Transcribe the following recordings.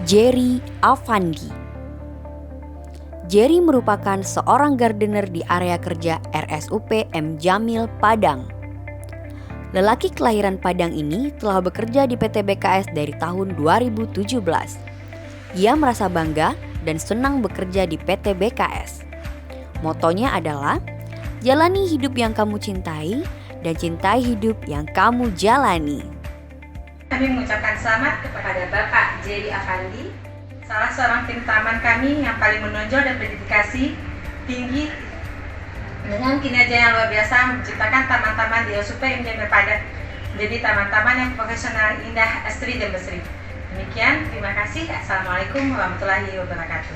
Jerry Avandi. Jerry merupakan seorang gardener di area kerja RSUP M. Jamil, Padang. Lelaki kelahiran Padang ini telah bekerja di PT BKS dari tahun 2017. Ia merasa bangga dan senang bekerja di PT BKS. Motonya adalah, jalani hidup yang kamu cintai dan cintai hidup yang kamu jalani. Kami mengucapkan selamat kepada Bapak Jerry Avandi, salah seorang tim taman kami yang paling menonjol dan berdedikasi tinggi dengan kinerja yang luar biasa menciptakan taman-taman di RSUP M. Jamil Padang menjadi taman-taman yang profesional, indah, asri dan berseri. Demikian, terima kasih. Assalamualaikum warahmatullahi wabarakatuh.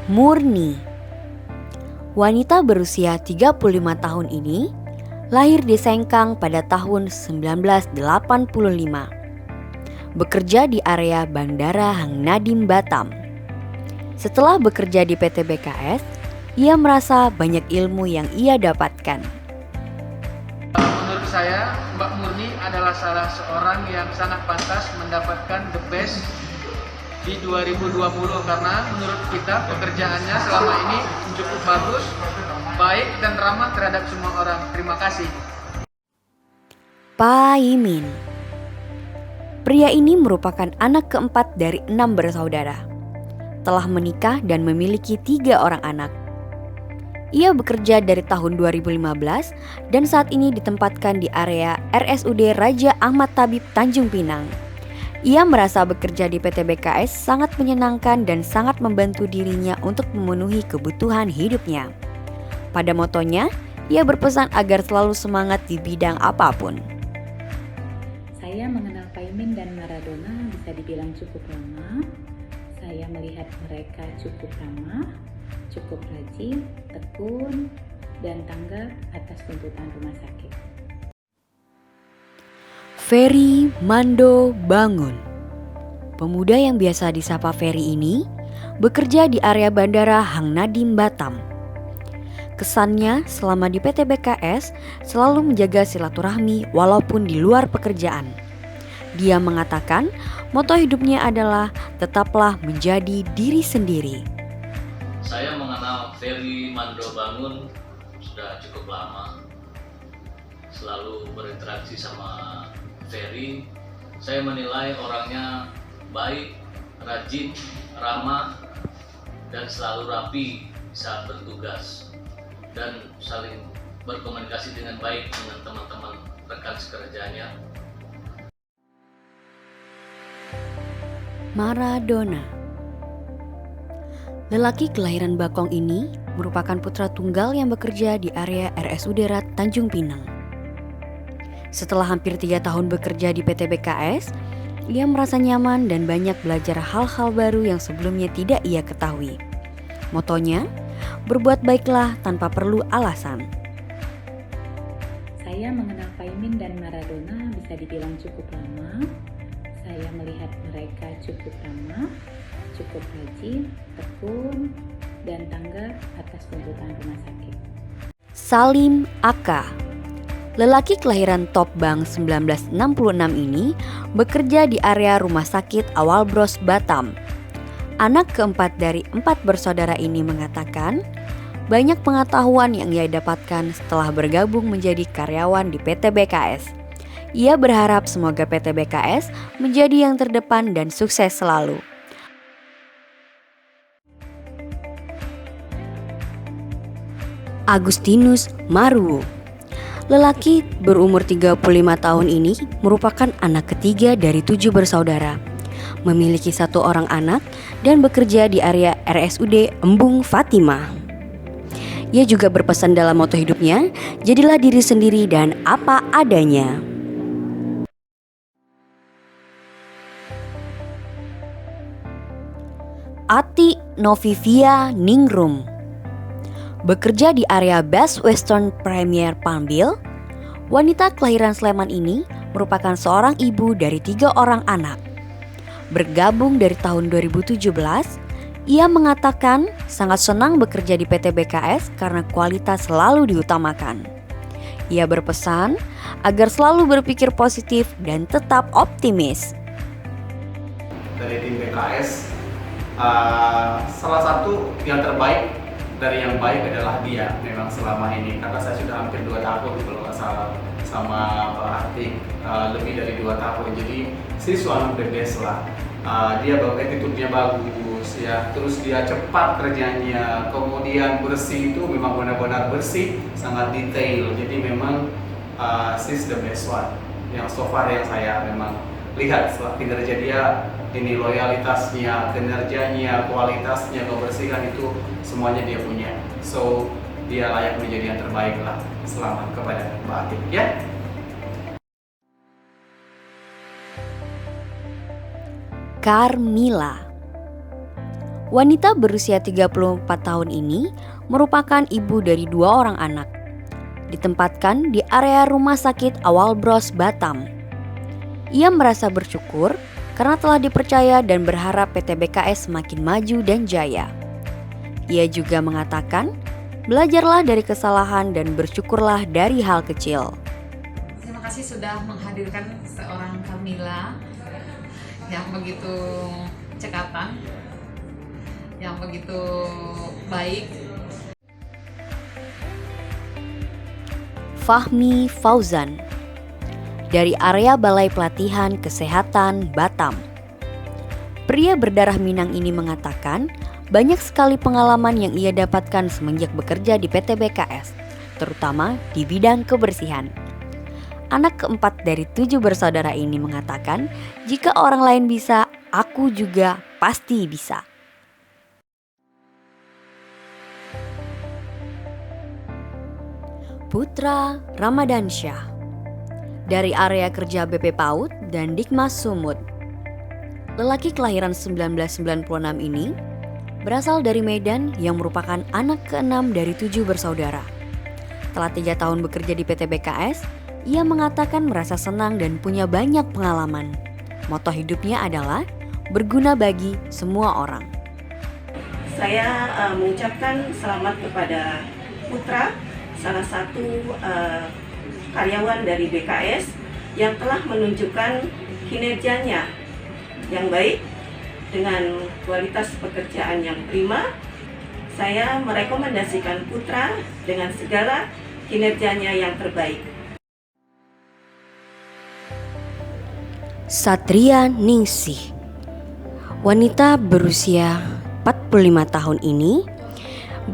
Murni. Wanita berusia 35 tahun ini lahir di Sengkang pada tahun 1985. Bekerja di area Bandara Hang Nadiem, Batam. Setelah bekerja di PT BKS, ia merasa banyak ilmu yang ia dapatkan. Menurut saya, Mbak Murni adalah salah seorang yang sangat pantas mendapatkan the best di 2020 karena menurut kita pekerjaannya selama ini cukup bagus, baik dan ramah terhadap semua orang. Terima kasih. Paimin. Pria ini merupakan anak keempat dari 6 bersaudara. Telah menikah dan memiliki 3 orang anak. Ia bekerja dari tahun 2015 dan saat ini ditempatkan di area RSUD Raja Ahmad Tabib Tanjung Pinang. Ia merasa bekerja di PT BKS sangat menyenangkan dan sangat membantu dirinya untuk memenuhi kebutuhan hidupnya. Pada motonya, ia berpesan agar selalu semangat di bidang apapun. Saya mengenal Paimin dan Maradona bisa dibilang cukup lama. Saya melihat mereka cukup ramah, cukup rajin, tekun, dan tanggap atas tuntutan rumah sakit. Ferry Mando Bangun. Pemuda yang biasa disapa Ferry ini bekerja di area Bandara Hang Nadiem, Batam. Kesannya selama di PT BKS selalu menjaga silaturahmi walaupun di luar pekerjaan. Dia mengatakan moto hidupnya adalah tetaplah menjadi diri sendiri. Saya mengenal Ferry Mando Bangun sudah cukup lama. Selalu berinteraksi sama Ferry. Saya menilai orangnya baik, rajin, ramah, dan selalu rapi saat bertugas. Dan saling berkomunikasi dengan baik dengan teman-teman rekan sekerjanya. Maradona. Lelaki kelahiran Bakong ini merupakan putra tunggal yang bekerja di area RSUD Rat Tanjung Pinang. Setelah hampir 3 tahun bekerja di PT BKS, ia merasa nyaman dan banyak belajar hal-hal baru yang sebelumnya tidak ia ketahui. Motonya, berbuat baiklah tanpa perlu alasan. Saya mengenal Paimin dan Maradona bisa dibilang cukup lama. Saya melihat mereka cukup ramah, cukup rajin, tekun, dan tanggap atas tuntutan rumah sakit. Salim Aka. Lelaki kelahiran Top Bang 1966 ini bekerja di area Rumah Sakit Awal Bros, Batam. Anak keempat dari 4 bersaudara ini mengatakan banyak pengetahuan yang ia dapatkan setelah bergabung menjadi karyawan di PT BKS. Ia berharap semoga PT BKS menjadi yang terdepan dan sukses selalu. Agustinus Maruwu. Lelaki berumur 35 tahun ini merupakan anak ketiga dari 7 bersaudara. Memiliki 1 orang anak dan bekerja di area RSUD Embung Fatimah. Ia juga berpesan dalam moto hidupnya, jadilah diri sendiri dan apa adanya. Ati Novivia Ningrum. Bekerja di area Best Western Premier Panbil, wanita kelahiran Sleman ini merupakan seorang ibu dari 3 orang anak. Bergabung dari tahun 2017, ia mengatakan sangat senang bekerja di PT BKS karena kualitas selalu diutamakan. Ia berpesan agar selalu berpikir positif dan tetap optimis. dari tim BKS. Salah satu yang terbaik dari yang baik adalah dia memang selama ini, karena saya sudah hampir 2 tahun kalau nggak salah sama Pak Atik, lebih dari 2 tahun. Jadi she's one of the best lah. Dia attitude-nya bagus ya, terus dia cepat kerjanya, kemudian bersih itu memang benar-benar bersih, sangat detail. Jadi memang she's the best one yang so far yang saya memang lihat setelah kinerja dia. Ini loyalitasnya, kinerjanya, kualitasnya, kebersihan itu semuanya dia punya. So dia layak menjadi yang terbaik lah. Selamat kepada Mbak Atik ya. Carmila. Wanita berusia 34 tahun ini merupakan ibu dari 2 orang anak. Ditempatkan di area rumah sakit Awal Bros Batam. Ia merasa bersyukur karena telah dipercaya dan berharap PT BKS semakin maju dan jaya. Ia juga mengatakan, belajarlah dari kesalahan dan bersyukurlah dari hal kecil. Terima kasih sudah menghadirkan seorang Carmila yang begitu cekatan, yang begitu baik. Fahmi Fauzan dari area Balai Pelatihan Kesehatan Batam. Pria berdarah Minang ini mengatakan banyak sekali pengalaman yang ia dapatkan semenjak bekerja di PT BKS, terutama di bidang kebersihan. Anak keempat dari 7 bersaudara ini mengatakan, jika orang lain bisa, aku juga pasti bisa. Putra Ramadansyah dari area kerja BP PAUD dan Dikmas Sumut. Lelaki kelahiran 1996 ini berasal dari Medan yang merupakan anak ke-6 dari 7 bersaudara. Setelah 3 tahun bekerja di PT BKS, ia mengatakan merasa senang dan punya banyak pengalaman. Moto hidupnya adalah berguna bagi semua orang. Saya mengucapkan selamat kepada Putra, salah satu karyawan dari BKS yang telah menunjukkan kinerjanya yang baik dengan kualitas pekerjaan yang prima. Saya merekomendasikan Putra dengan segala kinerjanya yang terbaik. Satria Ningsih, wanita berusia 45 tahun ini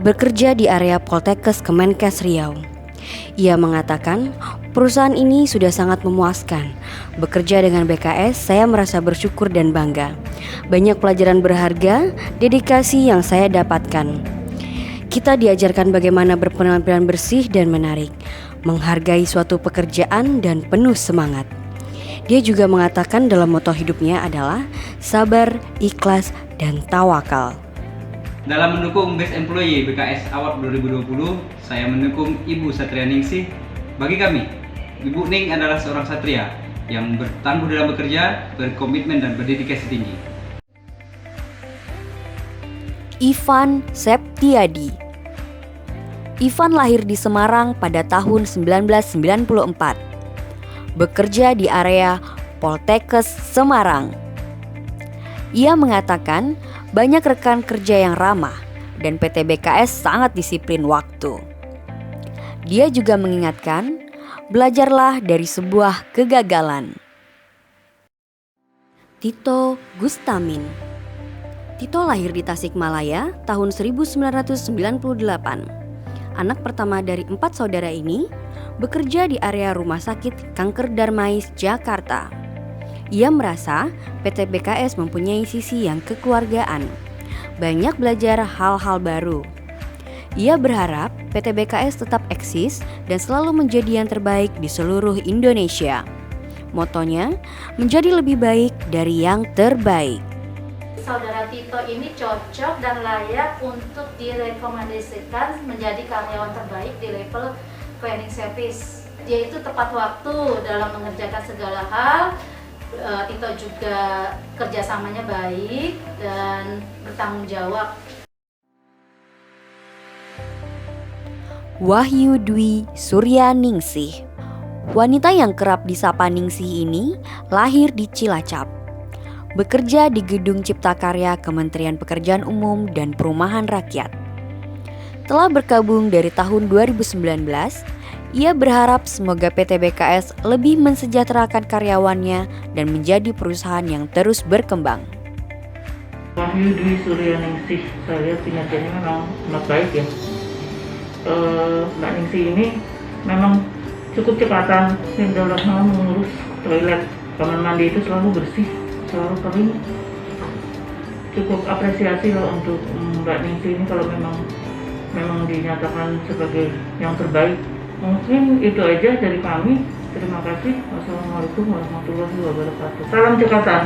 bekerja di area Poltekkes Kemenkes Riau. Ia mengatakan perusahaan ini sudah sangat memuaskan. Bekerja dengan BKS, saya merasa bersyukur dan bangga. Banyak pelajaran berharga, dedikasi yang saya dapatkan. Kita diajarkan bagaimana berpenampilan bersih dan menarik, menghargai suatu pekerjaan dan penuh semangat. Dia juga mengatakan dalam moto hidupnya adalah sabar, ikhlas, dan tawakal. Dalam mendukung Best Employee BKS Award 2020, saya mendukung Ibu Satria Ningsih. Bagi kami, Ibu Ning adalah seorang satria yang bertangguh dalam bekerja, berkomitmen dan berdedikasi tinggi. Ivan Septiadi. Ivan lahir di Semarang pada tahun 1994. Bekerja di area Poltekkes Semarang. Ia mengatakan banyak rekan kerja yang ramah dan PT BKS sangat disiplin waktu. Dia juga mengingatkan, belajarlah dari sebuah kegagalan. Tito Gustamin. Tito lahir di Tasikmalaya tahun 1998. Anak pertama dari 4 saudara ini bekerja di area Rumah Sakit Kanker Darmais, Jakarta. Ia merasa PT BKS mempunyai sisi yang kekeluargaan. Banyak belajar hal-hal baru. Ia berharap PT BKS tetap eksis dan selalu menjadi yang terbaik di seluruh Indonesia. Motonya, menjadi lebih baik dari yang terbaik. Saudara Tito ini cocok dan layak untuk direkomendasikan menjadi karyawan terbaik di level cleaning service. Dia itu tepat waktu dalam mengerjakan segala hal. Tito juga kerjasamanya baik dan bertanggung jawab. Wahyu Dwi Surya Ningsih. Wanita yang kerap disapa Ningsih ini lahir di Cilacap. bekerja di Gedung Cipta Karya Kementerian Pekerjaan Umum dan Perumahan Rakyat. Telah bergabung dari tahun 2019, ia berharap semoga PT BKS lebih mensejahterakan karyawannya dan menjadi perusahaan yang terus berkembang. Wahyu Dwi Suryaningsih, saya lihat kinerjanya memang sangat baik ya. Mbak Ningsih ini memang cukup cepatan dalam hal mengurus toilet, kamar mandi itu selalu bersih, selalu kering. Cukup apresiasi loh untuk Mbak Ningsih ini kalau memang dinyatakan sebagai yang terbaik. Mungkin itu aja dari kami. Terima kasih. Wassalamualaikum warahmatullahi wabarakatuh. Salam cekatan.